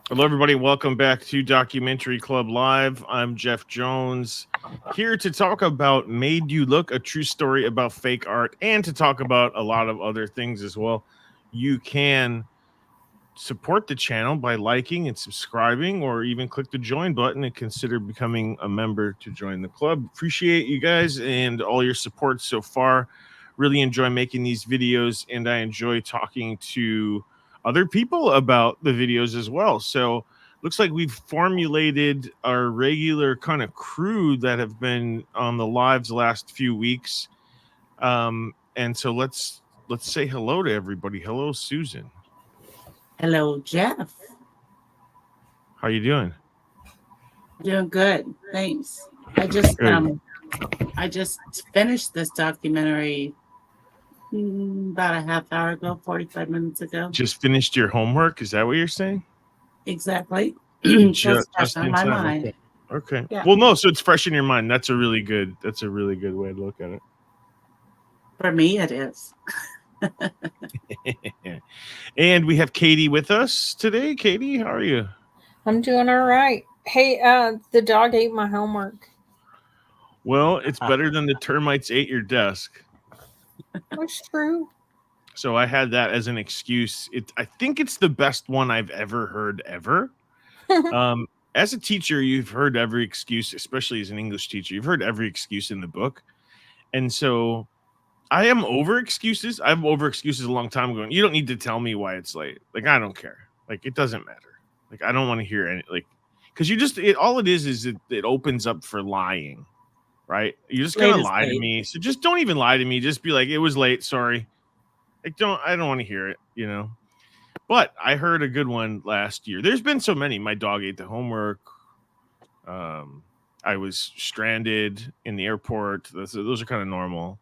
Hello, everybody. Welcome back to Documentary Club Live. I'm Jeff Jones, here to talk about Made You Look, a true story about fake art, and to talk about a lot of other things as well. You can support the channel by liking and subscribing, or even click the join button and consider becoming a member to join the club. Appreciate you guys and all your support so far. Really enjoy making these videos, and I enjoy talking to other people about the videos as well. So, looks like we've formulated our regular kind of crew that have been on the lives the last few weeks. And so let's say hello to everybody. Hello, Susan. Hello, Jeff. How you doing? Doing good. Thanks. I just Good. I just finished this documentary about a half hour ago, 45 minutes ago. Just finished your homework. Is that what you're saying? Exactly. So it's fresh Just on in my time. mind. Okay. Okay. Yeah. Well, no. So it's fresh in your mind. That's a really good way to look at For me it is. it. And we have Katie with us today. Katie, how are you? I'm doing all right. Hey, the dog ate my homework. Well, it's better than the termites ate your desk. That's true. So I had that as an excuse. I think it's the best one I've ever heard ever. As a teacher, you've heard every excuse, especially as an English teacher. You've heard every excuse in the book. And so I am over excuses. I'm over excuses a long time ago. You don't need to tell me why it's late. Like, I don't care. Like, it doesn't matter. Like, I don't want to hear any, like, because all it is it opens up for lying, right? You're just going Late to is lie to late. me. So just don't even lie to me. Just be like, it was late. Sorry. Like, I don't want to hear it. But I heard a good one last year. There's been so many. My dog ate the homework. I was stranded in the airport. Those are kind of normal.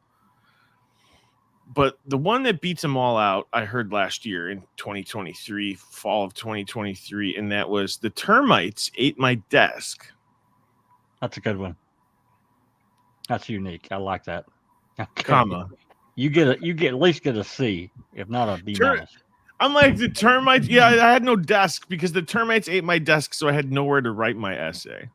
But the one that beats them all out, I heard last year in 2023, fall of 2023, and that was the termites ate my desk. That's a good one. That's unique. I like that. Okay. Comma. You get at least get a C, if not a B minus. I'm like, the termites. Yeah, I had no desk because the termites ate my desk, so I had nowhere to write my essay.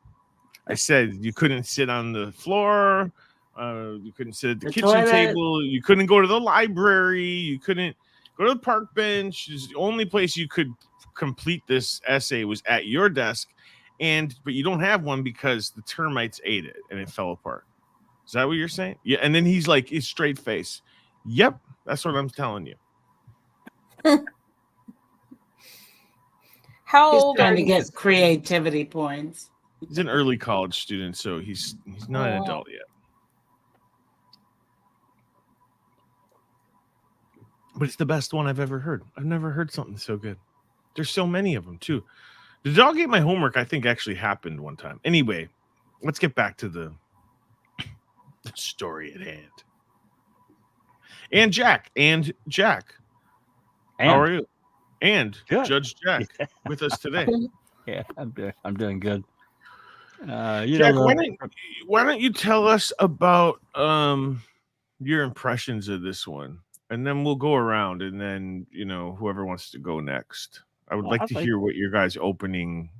I said you couldn't sit on the floor. You couldn't sit at the kitchen toilet. table. You couldn't go to the library. You couldn't go to the park bench. The only place you could complete this essay was at your desk, but you don't have one because the termites ate it and it fell apart. Is that what you're saying? Yeah. And then he's like, his straight face. Yep, that's what I'm telling you. How He's old trying are to you? get creativity points. He's an early college student, so he's not an adult yet. But it's the best one I've ever heard. I've never heard something so good. There's so many of them too. The dog ate my homework, I think, actually happened one time. Anyway, let's get back to the story at hand. And Jack. How are you? And Good. Judge Jack with us today. Yeah, I'm doing good. Jack, why don't you tell us about your impressions of this one, and then we'll go around, and then whoever wants to go next. I would like to hear what your guys' opening.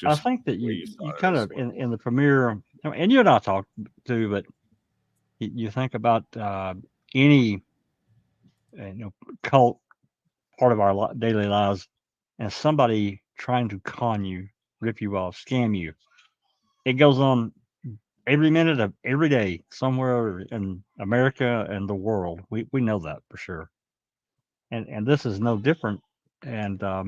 I think that you kind of in the premiere, and you and I talked too, but you think about any cult part of our daily lives, and somebody trying to con you, rip you off, scam you. It goes on every minute of every day somewhere in America and the world. We know that for sure. And this is no different. And I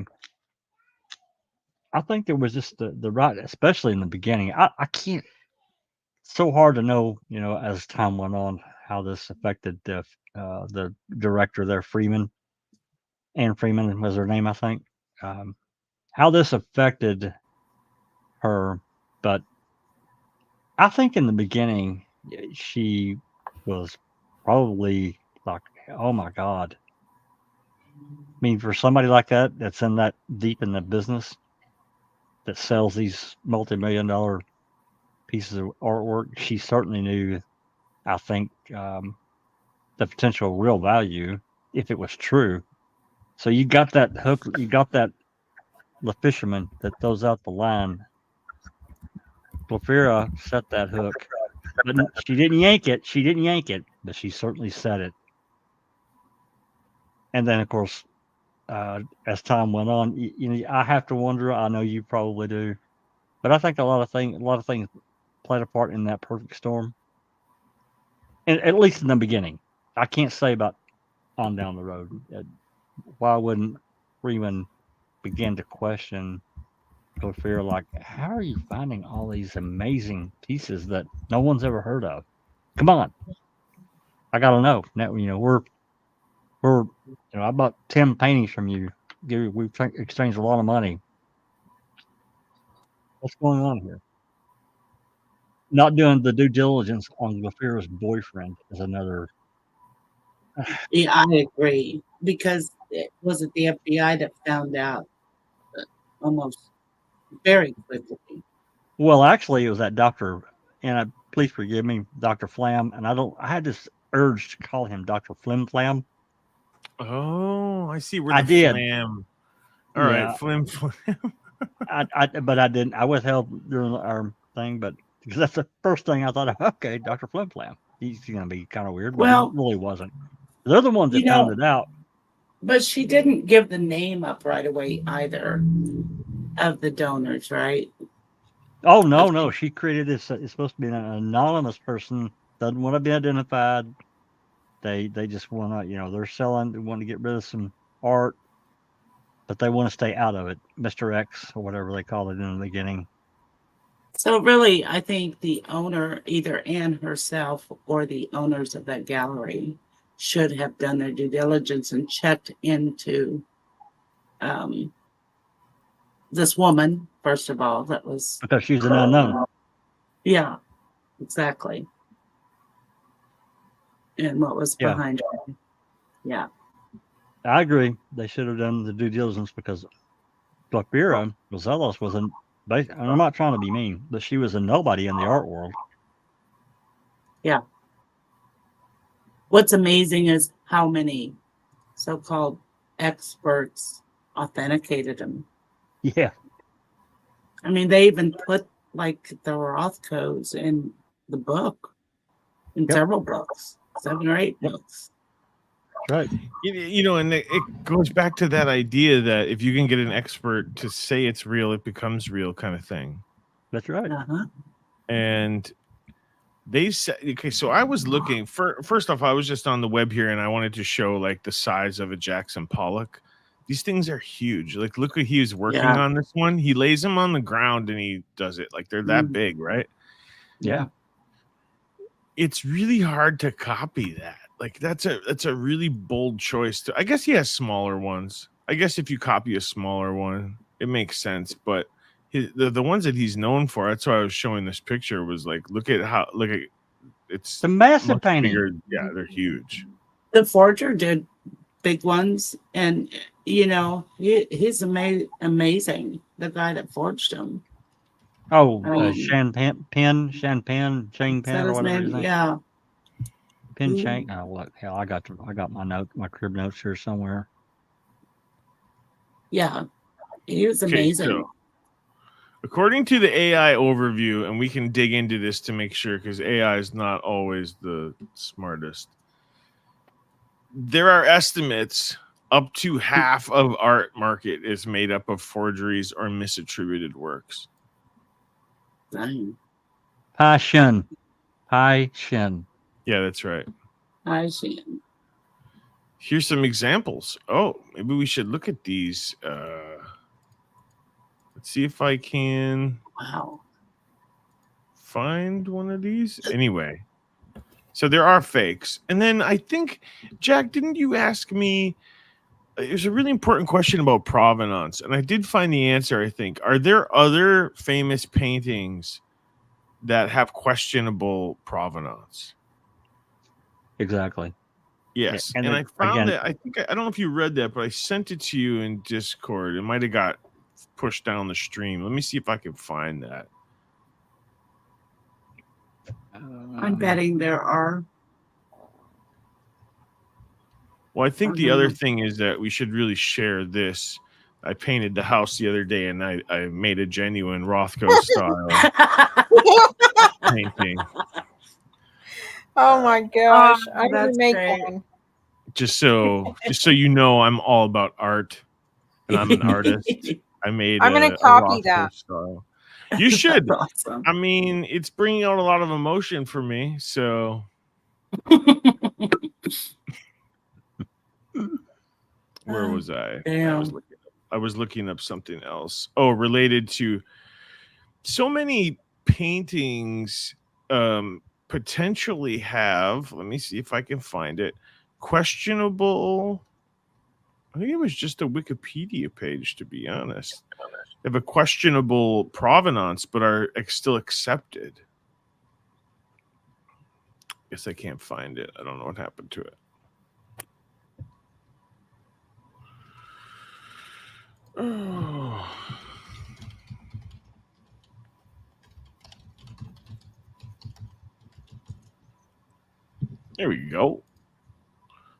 think there was just the right, especially in the beginning. I can't. It's so hard to know, as time went on, how this affected the director there, Anne Freeman was her name, I think. How this affected her, but I think in the beginning she was probably like, oh my God. I mean, for somebody like that's in that deep in the business that sells these multi-million-dollar pieces of artwork, she certainly knew, I think, the potential real value if it was true. So you got that hook, you got that the fisherman that throws out the line. Glafira set that hook, but she didn't yank it. She didn't yank it, but she certainly set it. And then, of course, as time went on, I have to wonder. I know you probably do, but I think a lot of things played a part in that perfect storm. And at least in the beginning, I can't say about on down the road. Why wouldn't Freeman begin to question Glafira, like, how are you finding all these amazing pieces that no one's ever heard of? Come on, I gotta know. Now, I bought 10 paintings from you. We've exchanged a lot of money. What's going on here? Not doing the due diligence on Glafira's boyfriend is another. Yeah, I agree. Because it wasn't the FBI that found out almost very quickly. Well, actually, it was that doctor, and please forgive me, Dr. Flam, and I had this urge to call him Dr. Flim Flam. Oh, I see. Where I the did. flam. All right, flim. But I didn't. I withheld during our thing, but because that's the first thing I thought of. Okay, Dr. Flim Flam. He's going to be kind of weird, but Well, he really wasn't. They're the ones that found it out. But she didn't give the name up right away either of the donors, right? Oh, no. She created this. It's supposed to be an anonymous person. Doesn't want to be identified. They just want to, they're selling. They want to get rid of some art, but they want to stay out of it. Mr. X or whatever they called it in the beginning. So really, I think the owner, either Anne herself or the owners of that gallery, should have done their due diligence and checked into this woman, first of all, that was... Because she's an unknown. Yeah, exactly. And what was behind her. Yeah. I agree. They should have done the due diligence because Glafira Rosales was and I'm not trying to be mean, but she was a nobody in the art world. Yeah. What's amazing is how many so-called experts authenticated them. Yeah. I mean, they even put like the Roth codes in the book, in several books, 7 or 8 books. Right. And it goes back to that idea that if you can get an expert to say it's real, it becomes real kind of thing. That's right. Uh-huh. And they said, okay, so I was looking first off, I was just on the web here and I wanted to show like the size of a Jackson Pollock. These things are huge. Like, look what he was working on this one. He lays them on the ground and he does it. Like, they're that big, right? Yeah. It's really hard to copy that. Like, that's a really bold choice. I guess he has smaller ones. I guess if you copy a smaller one, it makes sense. But the ones that he's known for, that's why I was showing this picture, was like, look at it's a massive painting. Bigger. Yeah, they're huge. The forger did big ones, and he's amazing. The guy that forged them. Oh, Chang Pen, or whatever his name. Yeah. Pen Chang. Oh, look, hell, I got my crib notes here somewhere. Yeah, he was amazing. So, according to the AI overview, and we can dig into this to make sure because AI is not always the smartest. There are estimates up to half of art market is made up of forgeries or misattributed works. Dang. Passion. Yeah, that's right. Passion. Here's some examples. Oh, maybe we should look at these. Let's see if I can find one of these. Anyway, so there are fakes. And then I think, Jack, didn't you ask me? It was a really important question about provenance. And I did find the answer, I think. Are there other famous paintings that have questionable provenance? Exactly. Yes. And I found that. I don't know if you read that, but I sent it to you in Discord. It might have got pushed down the stream. Let me see if I can find that. I'm betting there are. Well, I think the other thing is that we should really share this. I painted the house the other day, and I made a genuine Rothko style painting. Oh my gosh. Oh, I need to that's make great. one. Just so you know, I'm all about art, and I'm an artist. I made I'm gonna a copy Rothko that. style. You should. That's awesome. I mean, it's bringing out a lot of emotion for me. So where was I? Damn. I was looking up something else. Oh, related to so many paintings potentially have, let me see if I can find it, questionable. I think it was just a Wikipedia page, to be honest. They have a questionable provenance, but are still accepted. Guess I can't find it. I don't know what happened to it. Oh. There we go.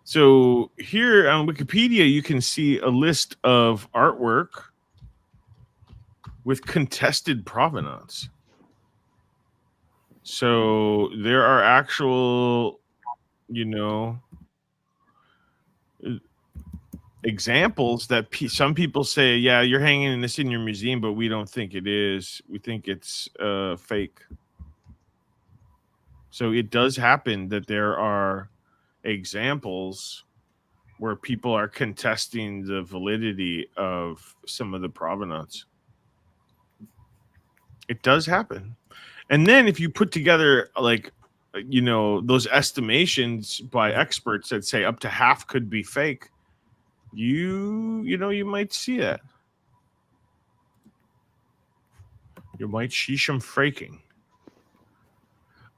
So here on Wikipedia, you can see a list of artwork with contested provenance. So there are actual, examples that some people say, yeah, you're hanging this in your museum, but we don't think it is. We think it's fake. So it does happen that there are examples where people are contesting the validity of some of the provenance. It does happen. And then if you put together those estimations by experts that say up to half could be fake, you might see that. You might see some faking.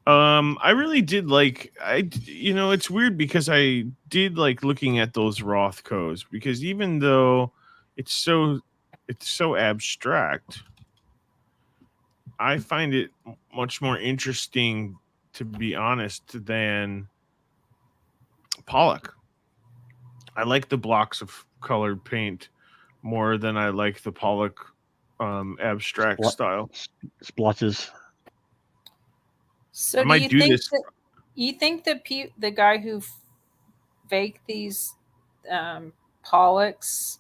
I really did it's weird because I did like looking at those Rothkos, because even though it's so abstract, I find it much more interesting, to be honest, than Pollock. I like the blocks of colored paint more than I like the Pollock abstract style. Splotches. So I might do this. You think that the guy who faked these Pollocks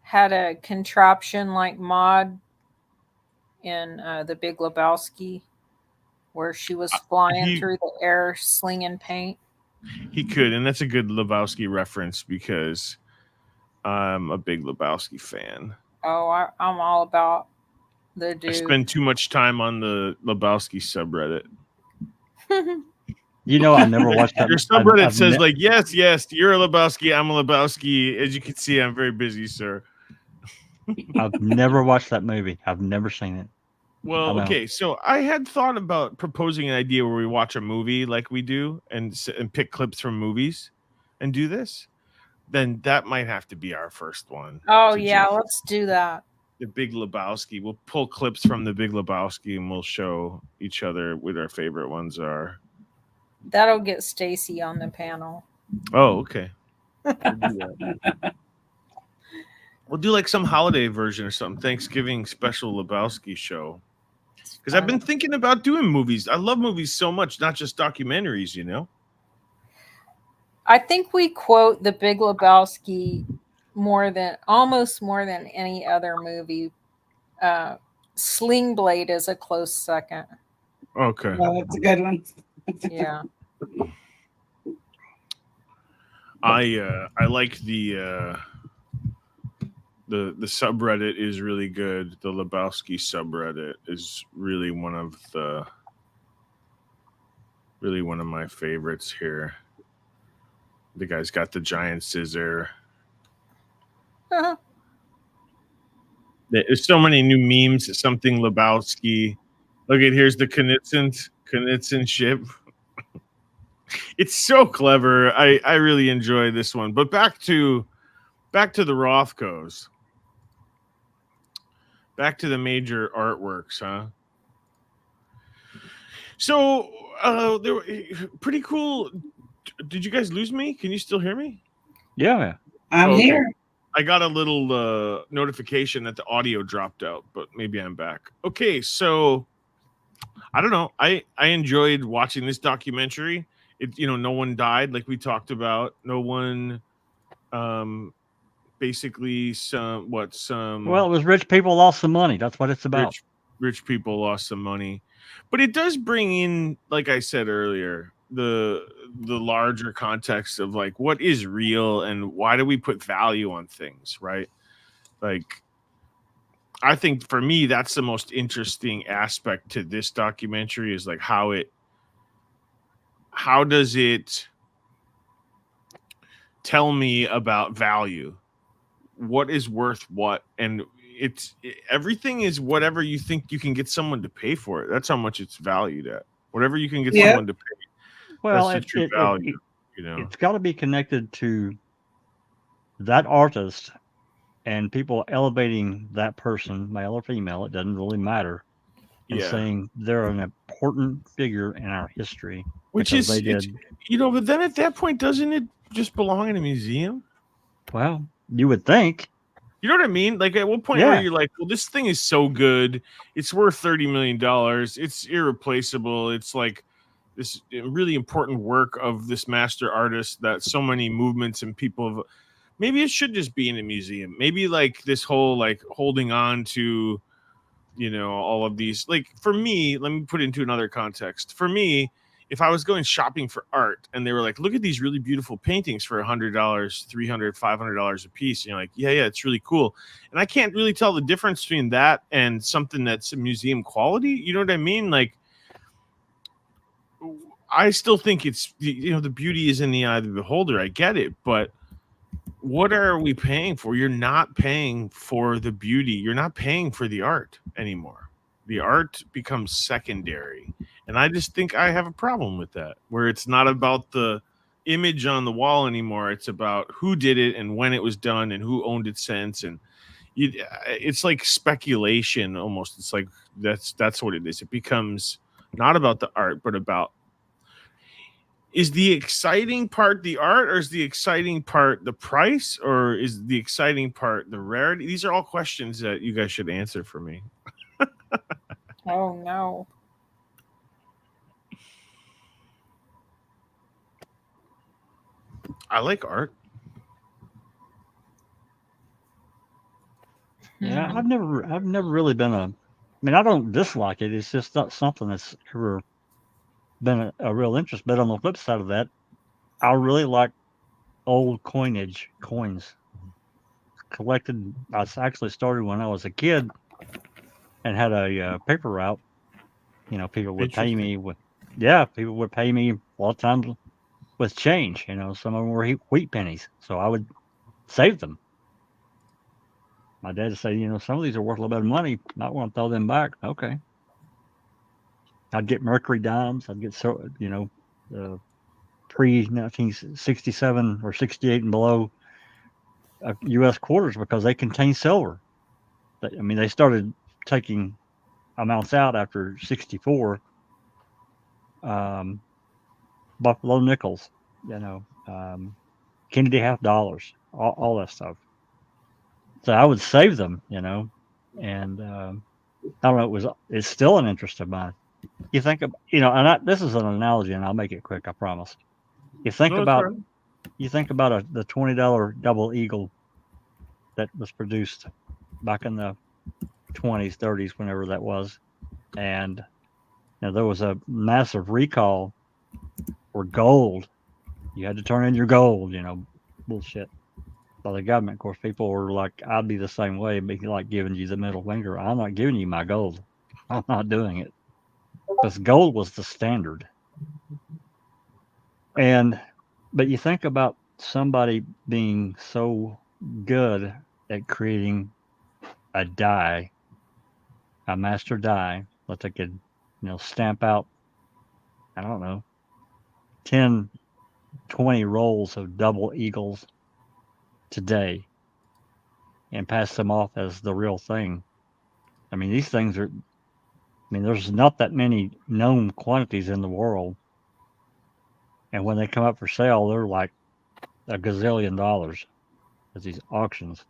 had a contraption like Maud in The Big Lebowski, where she was flying through the air slinging paint? He could, and that's a good Lebowski reference because I'm a big Lebowski fan. Oh, I'm all about the dude. I spend too much time on the Lebowski subreddit. I never watched that. Your subreddit says yes, you're a Lebowski, I'm a Lebowski. As you can see, I'm very busy, sir. I've never watched that movie. I've never seen it. Well, okay, so I had thought about proposing an idea where we watch a movie like we do and pick clips from movies and do this. Then that might have to be our first one. Oh, yeah, let's do that. The Big Lebowski. We'll pull clips from The Big Lebowski and we'll show each other what our favorite ones are. That'll get Stacy on the panel. Oh, okay. We'll do that. We'll do like some holiday version or something. Thanksgiving special Lebowski show. Because I've been thinking about doing movies. I love movies so much, not just documentaries, I think we quote The Big Lebowski almost more than any other movie. Sling Blade is a close second. Okay. Well, that's a good one. Yeah. I like the subreddit is really good. The Lebowski subreddit is really one of my favorites here. The guy's got the giant scissor. Uh-huh. There's so many new memes. Something Lebowski. Look at, here's the Knudsen ship. It's so clever. I really enjoy this one. But back to the Rothkos. Back to the major artworks, huh? So they were pretty cool. Did you guys lose me? Can you still hear me? Yeah. I'm here. I got a little notification that the audio dropped out, but maybe I'm back. Okay, so I don't know. I enjoyed watching this documentary. It, you know, no one died like we talked about. No one basically some Well, it was rich people lost some money. That's what it's about. rich people lost some money. But it does bring in, like I said earlier, the larger context of like what is real and why do we put value on things, right? Like I think for me that's the most interesting aspect to this documentary is like how does it tell me about value? What is worth what? And everything is whatever you think you can get someone to pay for it. That's how much it's valued at. Whatever you can get someone to pay. Well, that's the true value. You know, it's got to be connected to that artist and people elevating that person, male or female. It doesn't really matter. And saying they're an important figure in our history, which is they did. You know, but then at that point, doesn't it just belong in a museum? Well, you would think. You know what I mean? Like at what point are you like, well, this thing is so good, it's worth $30 million, it's irreplaceable, it's like this really important work of this master artist that so many movements and people have. Maybe it should just be in a museum. Maybe like this whole like holding on to, you know, all of these. Like for me, let me put it into another context. For me, if I was going shopping for art and they were like, look at these really beautiful paintings for $100, $300, $500 a piece. And you're like, yeah, it's really cool. And I can't really tell the difference between that and something that's museum quality. You know what I mean? Like, I still think it's, you know, the beauty is in the eye of the beholder. I get it. But what are we paying for? You're not paying for the beauty. You're not paying for the art anymore. The art becomes secondary. And I just think I have a problem with that, where it's not about the image on the wall anymore. It's about who did it and when it was done and who owned it since. And it's like speculation almost. It's like that's what it is. It becomes not about the art, but about, is the exciting part the art, or is the exciting part the price, or is the exciting part the rarity? These are all questions that you guys should answer for me. Oh no. I like art. Yeah, I've never really been I mean, I don't dislike it. It's just not something that's ever been a real interest. But on the flip side of that, I really like old coins. Collected. I actually started when I was a kid and had a paper route. You know, people would pay me people would pay me a lot of times with change. You know, some of them were wheat pennies, so I would save them. My dad said, you know, some of these are worth a little bit of money. Might want to throw them back. Okay. I'd get Mercury dimes. I'd get, pre-1967 or 68 and below U.S. quarters because they contain silver. I mean, they started taking amounts out after 64. Buffalo nickels, you know, Kennedy half dollars, all that stuff. So I would save them, you know, and I don't know. It's still an interest of mine. You think of, you know, and this is an analogy, and I'll make it quick. I promise. You think about the $20 double eagle that was produced back in the 20s, 30s, whenever that was, and you know, there was a massive recall for gold. You had to turn in your gold, you know, bullshit. By the government, of course, people were like, I'd be the same way, be like giving you the middle finger. I'm not giving you my gold. I'm not doing it. Because gold was the standard. But you think about somebody being so good at creating a die, a master die, that they could, you know, stamp out, I don't know, 10, 20 rolls of double eagles today and pass them off as the real thing. I mean, these things are, I mean, there's not that many known quantities in the world. And when they come up for sale, they're like $1 gazillion. as these auctions.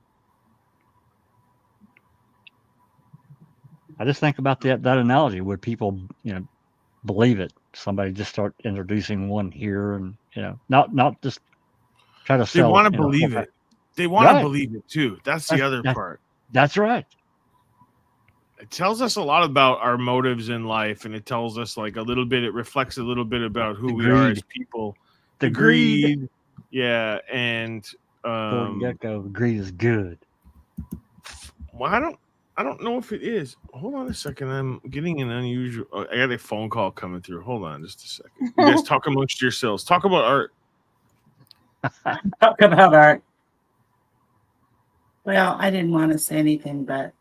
I just think about that analogy. Would people, believe it? Somebody just start introducing one here, and not just try to They sell want to full believe pack. it. They want to Right. believe it too. That's the other That- part. That's right. It tells us a lot about our motives in life, and it tells us like a little bit. It reflects a little bit about who we are as people. The greed. Yeah, and Gordon Gekko, greed is good. well, I don't know if it is. Hold on a second. I'm getting an unusual. I got a phone call coming through. Hold on, just a second. You guys talk amongst yourselves. Talk about art. Talk about art. Well, I didn't want to say anything, but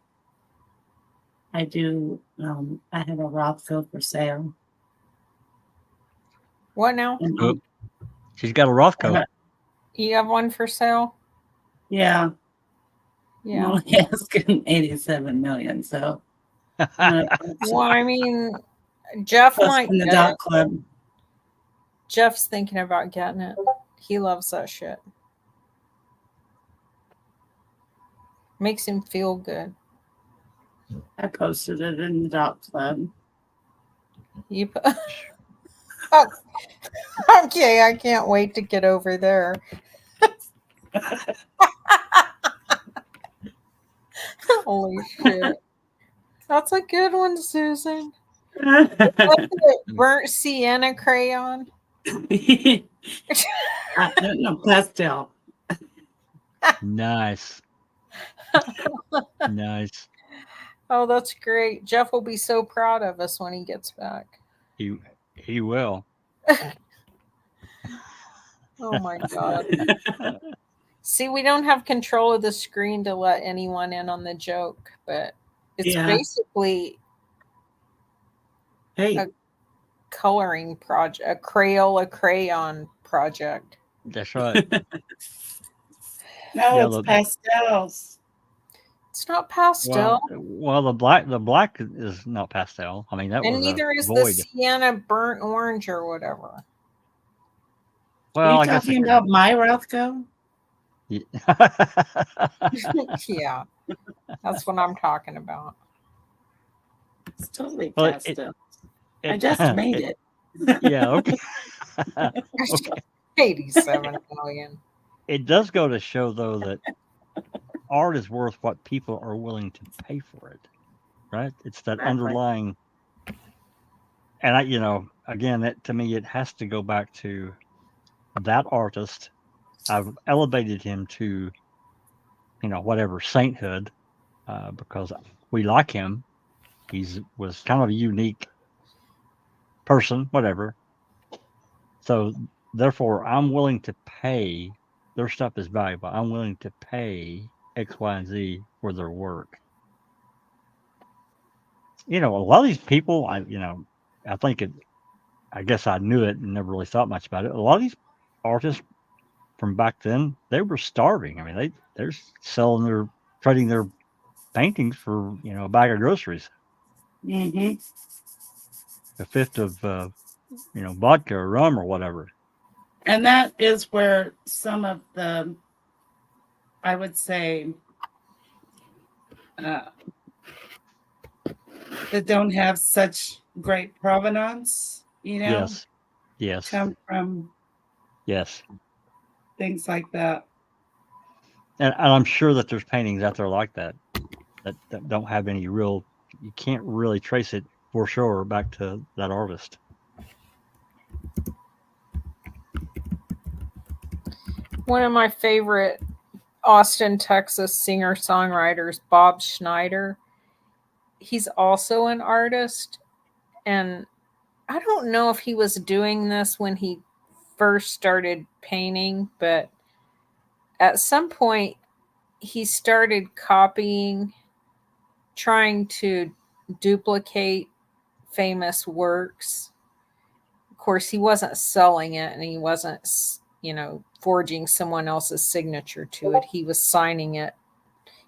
I do. I have a Rothko for sale. What now? And, Oh, she's got a Rothko. You have one for sale? yeah, Yeah. I'm only asking 87 million. So Well, I mean, Jeff plus might in the get dot it. club. Jeff's thinking about getting it. He loves that shit. Makes him feel good. I posted it in the dot club. You oh, okay, I can't wait to get over there. Holy shit. That's a good one, Susan. What's it? Burnt sienna crayon? No, pastel. Nice. Nice. Oh, that's great. Jeff will be so proud of us when he gets back. He will. Oh my god. See, we don't have control of the screen to let anyone in on the joke, but it's Yeah. basically Hey, coloring project, a Crayola crayon project. That's right. no, Yeah, it's look. pastels. It's not pastel, Well, the black is not pastel. I mean, that and was neither a is the void. sienna burnt orange or whatever. Well, Are I you guess talking about my Rothko? Yeah, that's what I'm talking about. It's totally Well, pastel. I just made it. Yeah. Okay. Okay. 87 million. It does go to show, though, that art is worth what people are willing to pay for it, right? It's that Exactly. underlying, and again, that to me, it has to go back to that artist. I've elevated him to, whatever sainthood, because we like him. Was kind of a unique person, whatever. So therefore, I'm willing to pay. Their stuff is valuable. I'm willing to pay X, Y, and Z for their work. A lot of these people, I think it. I guess I knew it and never really thought much about it. A lot of these artists from back then, they were starving. I mean, they're trading their paintings for a bag of groceries, Mm-hmm. a fifth of vodka or rum or whatever. And that is where some of the, I would say, that don't have such great provenance, Yes, come from yes. things like that. And I'm sure that there's paintings out there like that don't have any real. You can't really trace it for sure back to that artist. One of my favorite Austin, Texas singer-songwriters, Bob Schneider. He's also an artist, and I don't know if he was doing this when he first started painting, but at some point he started copying, trying to duplicate famous works. Of course, he wasn't selling it, and he wasn't, forging someone else's signature to it. He was signing it.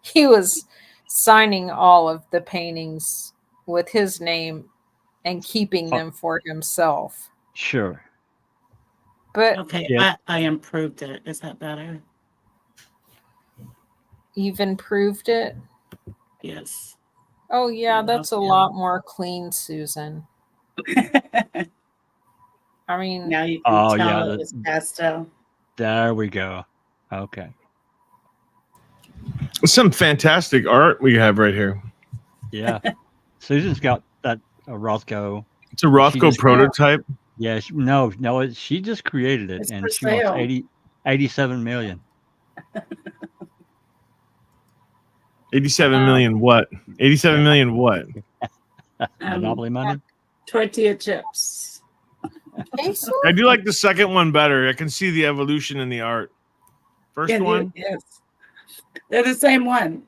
He was signing all of the paintings with his name and keeping them for himself. Sure. But Okay, Yeah. I improved it. Is that better? You've improved it. Yes. Oh yeah, Yeah, that's a yeah. lot more clean, Susan. I mean, Now you can Oh, tell yeah, it was pastel. There we go. Okay. Some fantastic art we have right here. Yeah. Susan's got that Rothko. It's a She Rothko just- prototype. Yeah. She just created it, It's and for she wants sale. 87 million. 87 million what? 87 million what? Monopoly money. Tortilla chips. Hazel? I do like the second one better. I can see the evolution in the art. First one, Yes. They're the same one.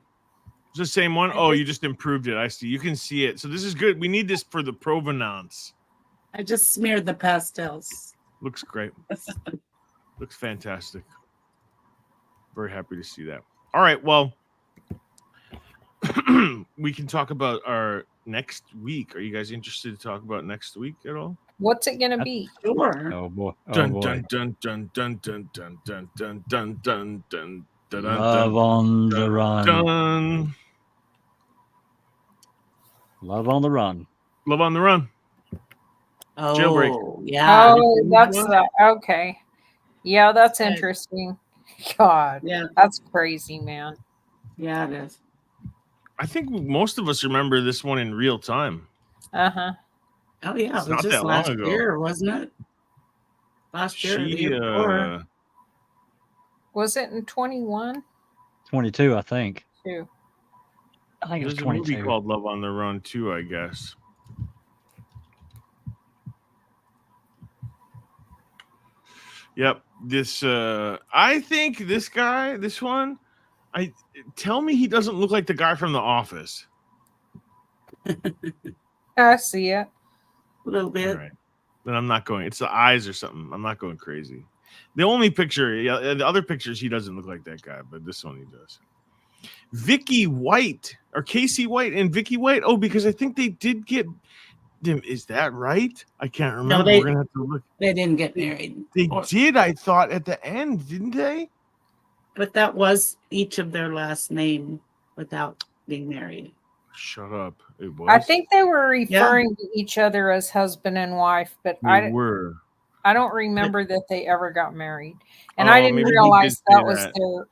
it's the same one. I Oh, just- you just improved it. I see. You can see it. So this is good. We need this for the provenance. I just smeared the pastels. Looks great. Looks fantastic. Very happy to see that. All right. Well, we can talk about our next week. Are you guys interested to talk about next week at all? What's it gonna be? Sure. Oh boy. Oh Dun boy. dun dun dun dun dun dun dun dun dun dun dun dun Love on the run. dun. Love on the run. Love on the run. Oh, Jailbreak. yeah. Oh, that's one? that. Okay. Yeah, that's Good. interesting. God, Yeah. that's crazy, man. Yeah, it is. I think most of us remember this one in real time. Uh-huh. Oh, yeah. It's It was not just that long last ago. year, wasn't it? Last year. or the She year before. Was it in 21? 22, I think. Too. I think it was there's a movie 22. called Love on the Run too, I guess. Yep. This I think this guy, this one, tell me he doesn't look like the guy from The Office. I see it. A little bit. All right. Then I'm not going. It's the eyes or something. I'm not going crazy. The only picture, yeah, the other pictures, he doesn't look like that guy, but this one he does. Vicky White or Casey White and Vicky White. Oh, because I think they did get them. Is that right? I can't remember. they- We're gonna have to look. They didn't get married. They Or- did, I thought, at the end, didn't they? But that was each of their last name without being married. Shut up. It was. I think they were referring to each other as husband and wife, but they were. I don't remember that they ever got married. And Oh, I didn't maybe he realize did say that was that. their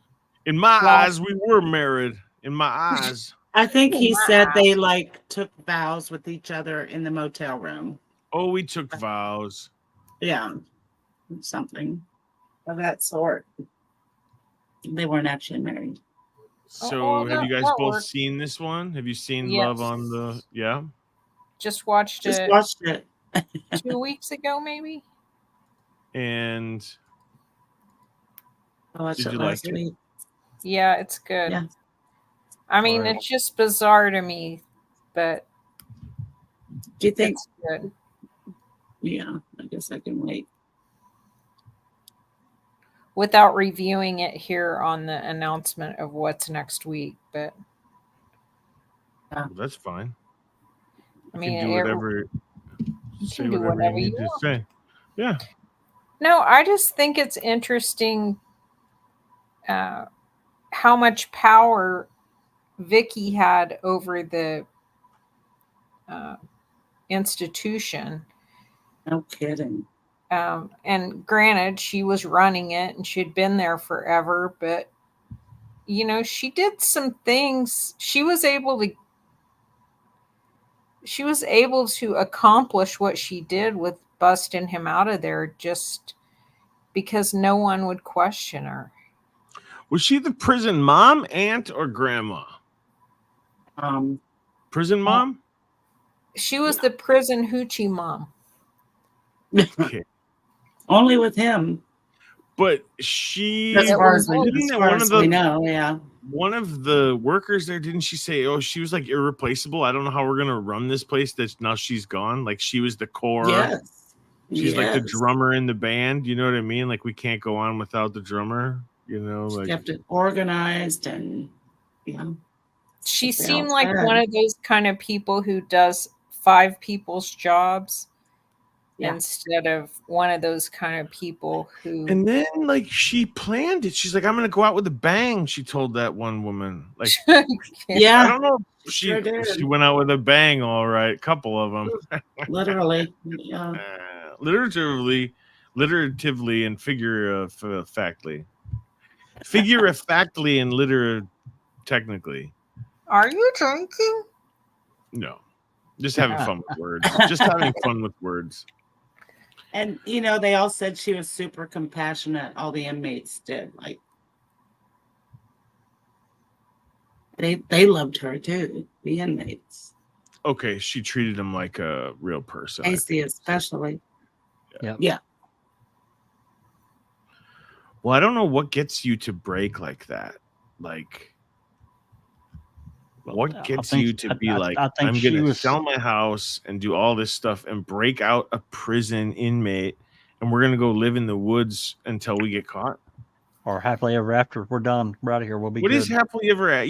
In my Well- eyes, we were married. In my eyes. I think he Wow. said they like took vows with each other in the motel room. Oh, we took vows. Yeah. Something of that sort. They weren't actually married. So, have you guys that both works. seen this one? Have you seen Yes. Love on the? Yeah. just watched Just it watched it. 2 weeks ago, maybe. And I watched Did it you like last it? week. Yeah, it's good. Yeah. I mean, Alright. it's just bizarre to me, but Do you think? it's good. Yeah, I guess I can wait. Without reviewing it here on the announcement of what's next week, but that's fine. I You mean, can do whatever. you Say can do whatever whatever you you need to want. say. Yeah. No, I just think it's interesting how much power Vicky had over the institution. No kidding. And granted, she was running it and she'd been there forever, but you know, she did some things. She was able to accomplish what she did with busting him out of there just because no one would question her. Was she the prison mom, aunt, or grandma? Prison mom? She was the prison hoochie mom. Okay. Only with him. But she As far as we, didn't as it far one as of the we know, yeah. one of the workers there, didn't she say, oh, she was like irreplaceable? I don't know how we're gonna run this place that now she's gone. Like she was the core. Yes. She's like the Yes. drummer in the band. You know what I mean? Like we can't go on without the drummer. You know, She like kept it organized and She They seemed all like said. one of those kind of people who does 5 people's jobs. Yeah. instead of one of those kind of people who And then, like, she planned it. She's like, "I'm gonna go out with a bang." She told that one woman, like, I Yeah, don't know if sure did. she went out with a bang, all right, couple of them, literally. Yeah. literatively and figure-factly and liter technically. Are you drinking? No, just having fun with words. Just having fun with words. And they all said she was super compassionate. All the inmates did. Like they loved her too, the inmates. Okay, she treated him like a real person. I Casey think. especially. Yep. Yeah. Well, I don't know what gets you to break like that. Like, Well, what I gets think- you to be I like, think I'm she going to was- sell my house and do all this stuff and break out a prison inmate, and we're going to go live in the woods until we get caught? Or happily ever after. We're done. We're out of here. We'll be What good. is happily ever at?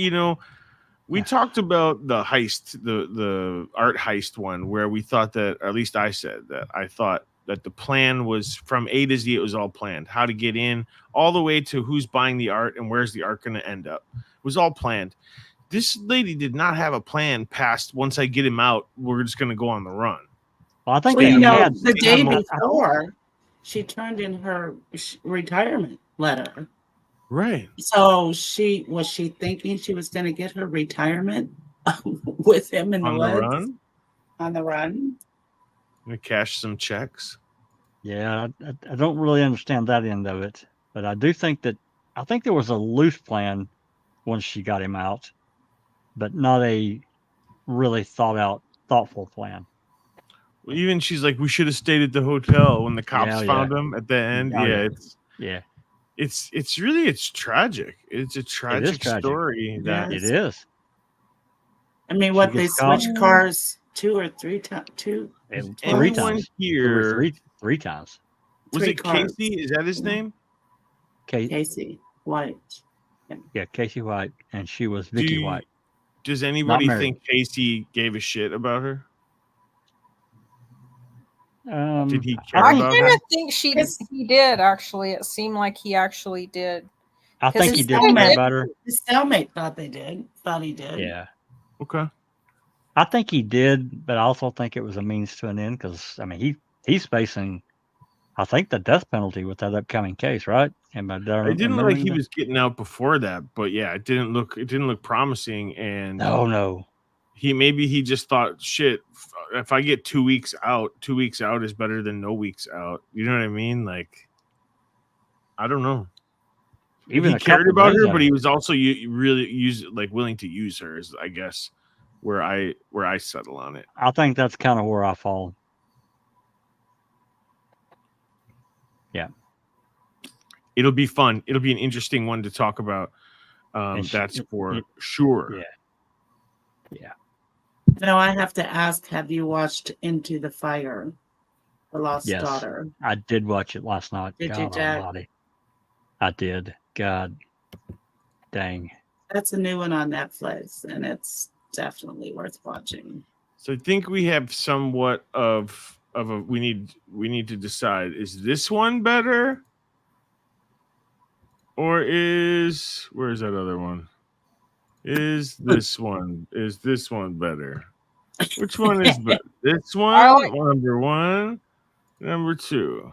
We talked about the heist, the art heist one, where we thought that, or at least I said that I thought that the plan was from A to Z. It was all planned. How to get in, all the way to who's buying the art and where's the art going to end up. It was all planned. This lady did not have a plan past once I get him out, we're just going to go on the run. Well, I think Well, they had. the day had more- before, she turned in her retirement letter. Right. So was she thinking she was going to get her retirement with him in On the the woods? run. On the run. Gonna cash some checks. Yeah, I don't really understand that end of it, but I do think that I think there was a loose plan once she got him out, but not a really thought out, thoughtful plan. Well, even she's like, we should have stayed at the hotel when the cops Yeah, found him at the end. Oh, yeah, yeah. it's really tragic. It's a tragic tragic. story that Yes. It is. I mean, She what they gets caught. switched cars 2 or 3 times? And Well, three everyone times. here Three times. was 3 it cars. Casey? Is that his name? Casey White. Yeah, Casey White, and she was Do Vicky you- White. Does anybody married. think Casey gave a shit about her? Did he I care I think- about kind her? of think he did actually. It seemed like he actually did. I think he his did cellmate- care about her. His cellmate thought he did. Yeah. Okay. I think he did, but I also think it was a means to an end because I mean he's facing, I think, the death penalty with that upcoming case, right? It didn't look like he was getting out before that, but yeah, it didn't look promising. And No. he just thought, shit, if I get 2 weeks out is better than no weeks out. You know what I mean? Like, I don't know. Even he a cared couple about days her, out but of he it. was also willing to use her. Is, I guess, where I settle on it. I think that's kind of where I fall. It'll be fun. It'll be an interesting one to talk about. And That's for it- sure. Yeah. Now I have to ask, have you watched Into the Fire? The Lost Yes. Daughter. I did watch it last night. Did you, God Jack? almighty. I did. God dang. That's a new one on Netflix, and it's definitely worth watching. So I think we have somewhat of a we need to decide, is this one better? Or where's that other one? Is this one better? Which one is better? This one, number 1, number 2.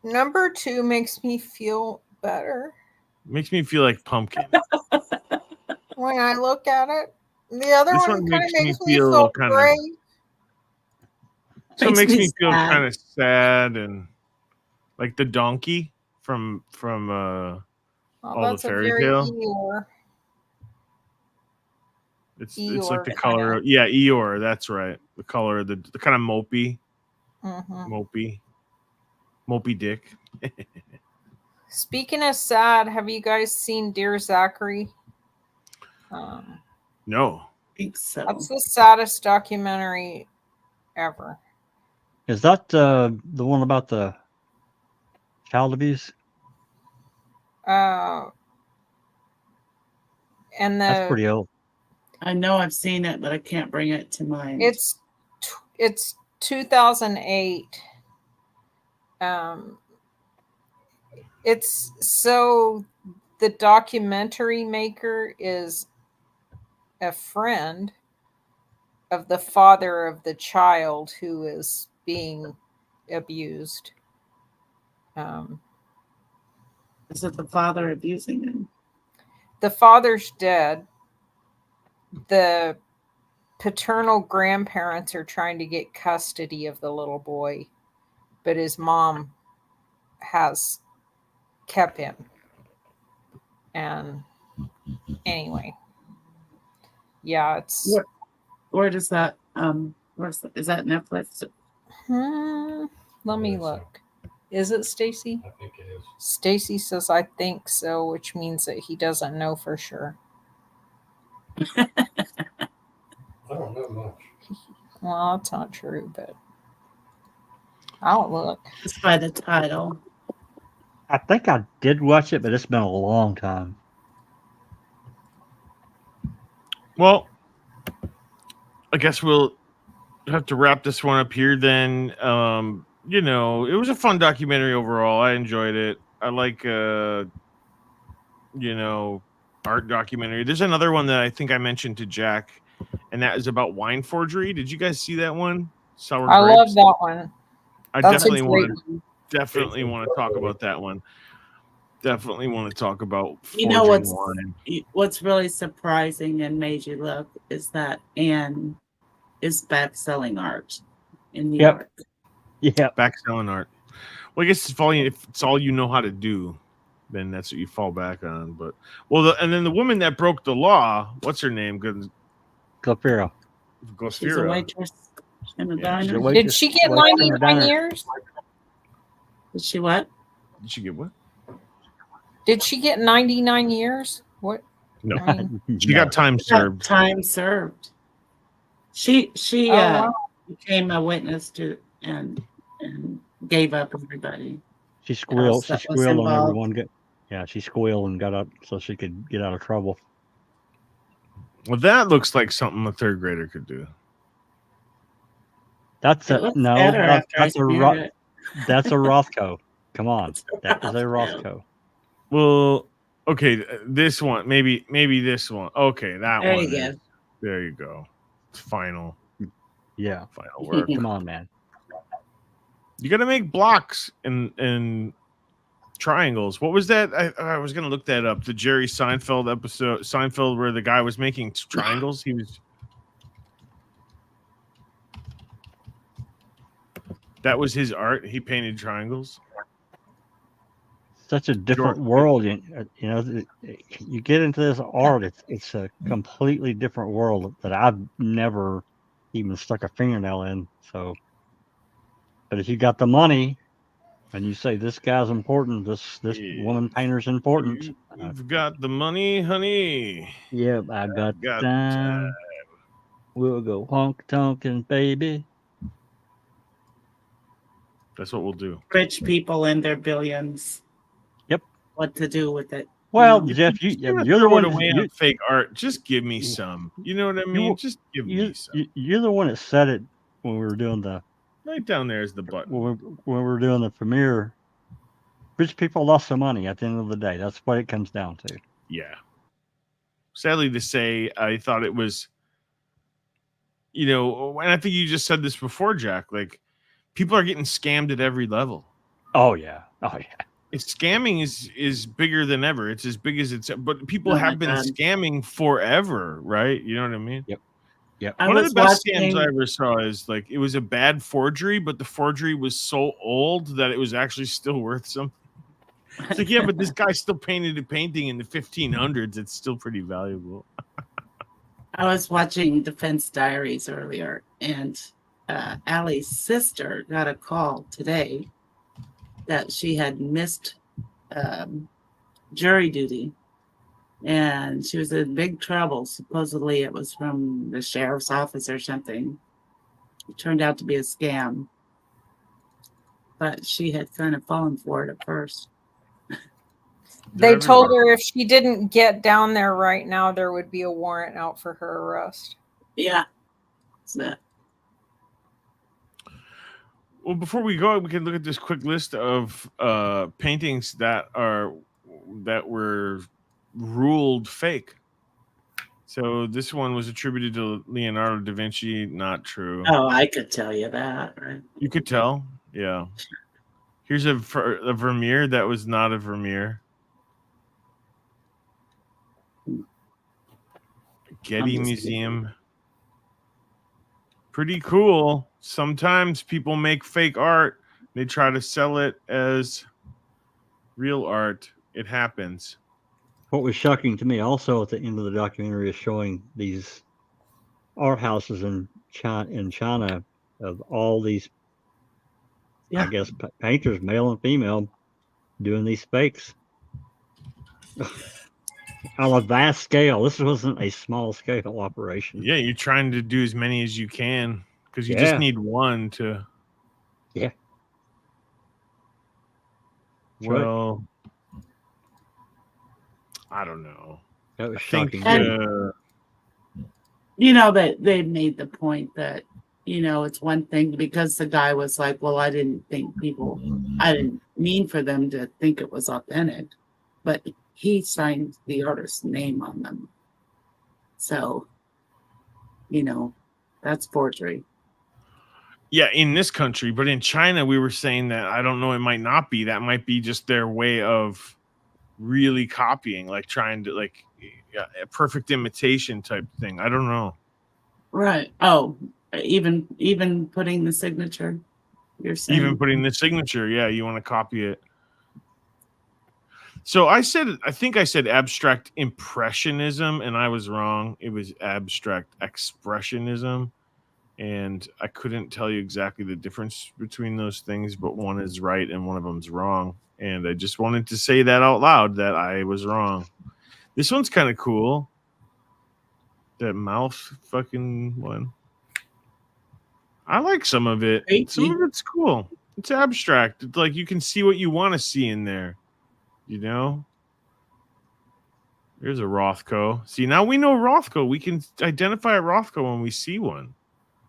Number 2 makes me feel better Makes me feel like pumpkin. when I look at it. The other This one one kind of makes me makes me feel feel kinda- great. So it Makes makes me me feel sad. kind of sad and like the donkey from Oh, All the that's a fairy very tale? Eeyore. it's like the Eeyore color kinda. of, yeah, Eeyore, that's right. The color of the kind of mopey dick. Speaking of sad, have you guys seen Dear Zachary? No. I think so. That's the saddest documentary ever. Is that the one about the child abuse? And That's pretty old. I know I've seen it, but I can't bring it to mind. it's 2008. Um, it's so the documentary maker is a friend of the father of the child who is being abused. Is it the father abusing him? The father's dead. The paternal grandparents are trying to get custody of the little boy, but his mom has kept him. And anyway, yeah, it's. Where does that is that Netflix? Let me look. Is it Stacy? I think it is. Stacy says I think so, which means that he doesn't know for sure. I don't know much. Well, that's not true, but I'll look. Just by the title. I think I did watch it, but it's been a long time. Well, I guess we'll have to wrap this one up here then. You know, it was a fun documentary overall. I enjoyed it. I like you know, art documentary. There's another one that I think I mentioned to Jack, and that is about wine forgery. Did you guys see that one? Sour I love Grapes? that one. I That's a definitely great want one. definitely want to talk about that one. Definitely want to talk about You know forging wine. what's really surprising and made you look is that Anne is back selling art in New Yep. York. Yeah, Back selling art. Well, I guess if it's all you know how to do, then that's what you fall back on. But and then the woman that broke the law, what's her name? Glafira. She's a waitress in a Yeah, she's a diner. Did she get 99 years? Did she what? Did she get what? Did she get 99 years? What? No, I mean, she got time served. Time served. She oh, wow. became a witness to and gave up everybody. She squealed. She that was squealed on involved. everyone. Yeah, she squealed and got up so she could get out of trouble. Well, that looks like something a third grader could do. That's It a looks no. better after I That's a smeared it. that's a Rothko. Come on, that is a Rothko. Well, okay, this one, maybe this one. Okay, that There one. you go. There you go. It's final Yeah, work. come on, man. You got to make blocks and triangles. What was that? I was gonna look that up. The Jerry Seinfeld episode, Seinfeld, where the guy was making triangles. He was. That was his art. He painted triangles. Such a different world. You know, you get into this art. It's a completely different world that I've never even stuck a fingernail in. So, but if you got the money, and you say this guy's important, this woman painter's important. You've got the money, honey. Yep, I got Got time. We'll go honk tonkin', baby. That's what we'll do. Rich people and their billions. Yep. What to do with it? Well, You know? Jeff, You're you're the one. away on fake art. Just give me some. You know what I mean? Just give me some. You're the one that said it when we were doing the. Right down there is the button. When we were doing the premiere. Rich people lost their money at the end of the day. That's what it comes down to. Yeah. Sadly to say, I thought it was, you know, and I think you just said this before, Jack, like people are getting scammed at every level. Oh yeah. Scamming is bigger than ever. It's as big as but people have been scamming forever, right? You know what I mean? Yep. One of the best scams I ever saw is like it was a bad forgery, but the forgery was so old that it was actually still worth something. It's like, yeah, but this guy still painted a painting in the 1500s. It's still pretty valuable. I was watching Defense Diaries earlier, and Allie's sister got a call today that she had missed jury duty, and she was in big trouble. Supposedly it was from the sheriff's office or something. It turned out to be a scam, but she had kind of fallen for it at first. They told her if she didn't get down there right now, there would be a warrant out for her arrest. Yeah. So, Well, before we go, we can look at this quick list of paintings that were ruled fake. So this one was attributed to Leonardo da Vinci. Not true. Oh, I could tell you that, right? You could tell. Yeah. Here's a Vermeer that was not a Vermeer. Getty Museum. Pretty cool. Sometimes people make fake art. They try to sell it as real art. It happens. What was shocking to me also at the end of the documentary is showing these art houses in China of all these, Yeah. I guess, painters, male and female, doing these fakes on a vast scale. This wasn't a small scale operation. Yeah, you're trying to do as many as you can because you just Yeah. need one to. Yeah. That's right. Well, I don't know. That was I think shocking. And- You know, that they made the point that, you know, it's one thing because the guy was like, well, I didn't mean for them to think it was authentic, but he signed the artist's name on them. So, you know, that's forgery. Yeah, in this country, but in China, we were saying that I don't know. It might not be. That might be just their way of really copying, like trying to a perfect imitation type thing. I don't know. Right. Oh, even putting the signature, you're saying? Even putting the signature, yeah, you want to copy it. So I think I said abstract impressionism, and I was wrong. It was abstract expressionism, and I couldn't tell you exactly the difference between those things, but one is right and one of them's wrong. And I just wanted to say that out loud that I was wrong. This one's kind of cool. That mouth fucking one. I like some of it. Some of it's cool. It's abstract. It's like you can see what you want to see in there. You know? There's a Rothko. See, now we know Rothko. We can identify a Rothko when we see one.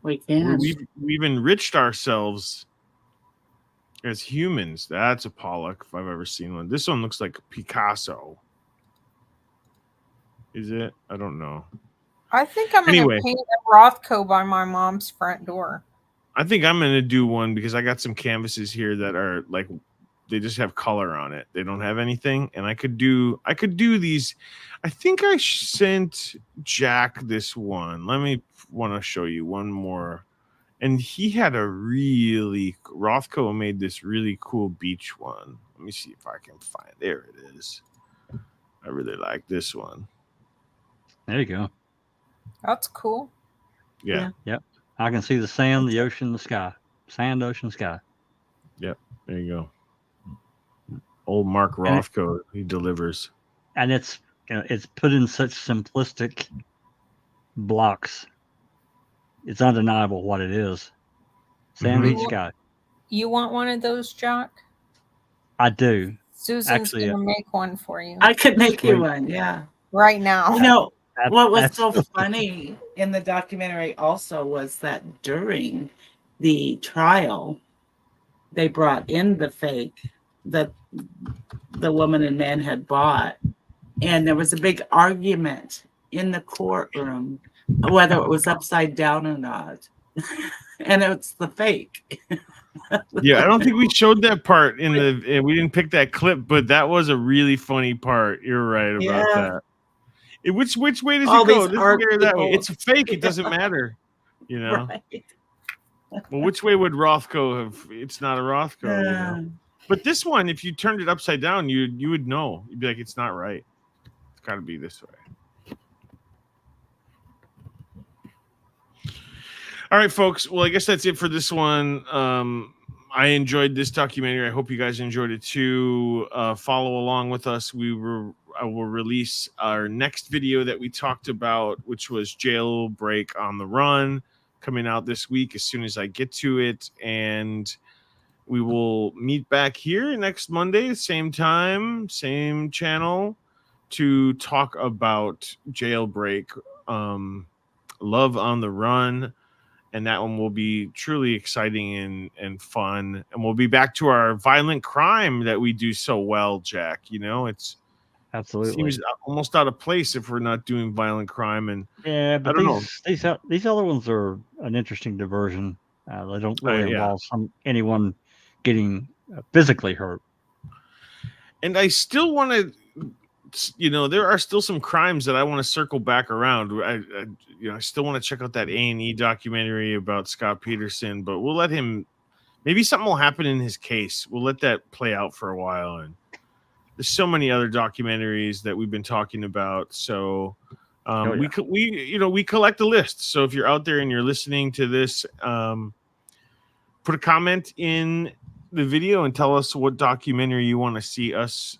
We can. We've enriched ourselves as humans. That's a Pollock if I've ever seen one. This one looks like Picasso. Is it? I don't know. I think I'm Anyway. going to paint a Rothko by my mom's front door. I think I'm going to do one because I got some canvases here that are like they just have color on it. They don't have anything, and I could do these. I think I sent Jack this one. Want to show you one more. And he had Rothko made this really cool beach one. Let me see if I can find. There it is. I really like this one. There you go. That's cool. Yeah. Yep. I can see the sand, the ocean, the sky. Sand, ocean, sky. Yep. There you go. Old Mark Rothko, he delivers. And it's put in such simplistic blocks. It's undeniable what it is. Sand, Mhm. beach, sky. You want one of those, Jack? I do. Susan's Actually, going to make one for you I could make you Sweet. one, yeah. right now. You know, what was That's- so funny in the documentary also was that during the trial, they brought in the fake that the woman and man had bought. And there was a big argument in the courtroom whether it was upside down or not. And it's the fake. Yeah, I don't think we showed that part we didn't pick that clip, but that was a really funny part. You're right about Yeah. that. Which way does All it go? these This art way or that way? people. It's a fake. It doesn't matter. You know. Right. Well, which way would Rothko have? It's not a Rothko. You know? But this one, if you turned it upside down, you would know. You'd be like, it's not right. It's got to be this way. All right, folks. Well, I guess that's it for this one. I enjoyed this documentary. I hope you guys enjoyed it too. Follow along with us. I will release our next video that we talked about, which was Jailbreak on the Run, coming out this week as soon as I get to it. And we will meet back here next Monday, same time, same channel, to talk about Jailbreak, Love on the Run. and that one will be truly exciting and fun. And we'll be back to our violent crime that we do so well, Jack. You know, it's Absolutely. seems almost out of place if we're not doing violent crime. And Yeah, I but don't know. these other ones are an interesting diversion. They don't really Yeah. involve anyone getting physically hurt. And I still want to, you know, there are still some crimes that I want to circle back around. I still want to check out that A&E documentary about Scott Peterson, but we'll let him. Maybe something will happen in his case. We'll let that play out for a while. And there's so many other documentaries that we've been talking about. So we collect a list. So if you're out there and you're listening to this, put a comment in the video and tell us what documentary you want to see us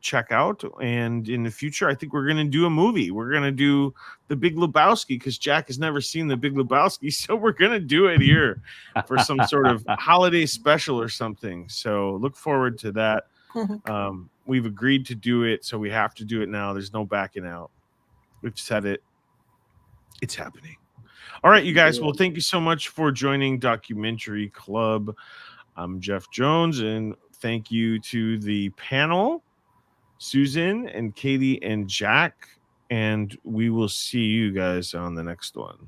check out. And in the future, I think we're going to do a movie. We're going to do The Big Lebowski because Jack has never seen The Big Lebowski. So we're going to do it here for some sort of holiday special or something. So look forward to that. We've agreed to do it, so we have to do it now. There's no backing out. We've said it. It's happening. All right, you guys. Well, thank you so much for joining Documentary Club. I'm Jeff Jones, and thank you to the panel, Susan and Katie and Jack, and we will see you guys on the next one.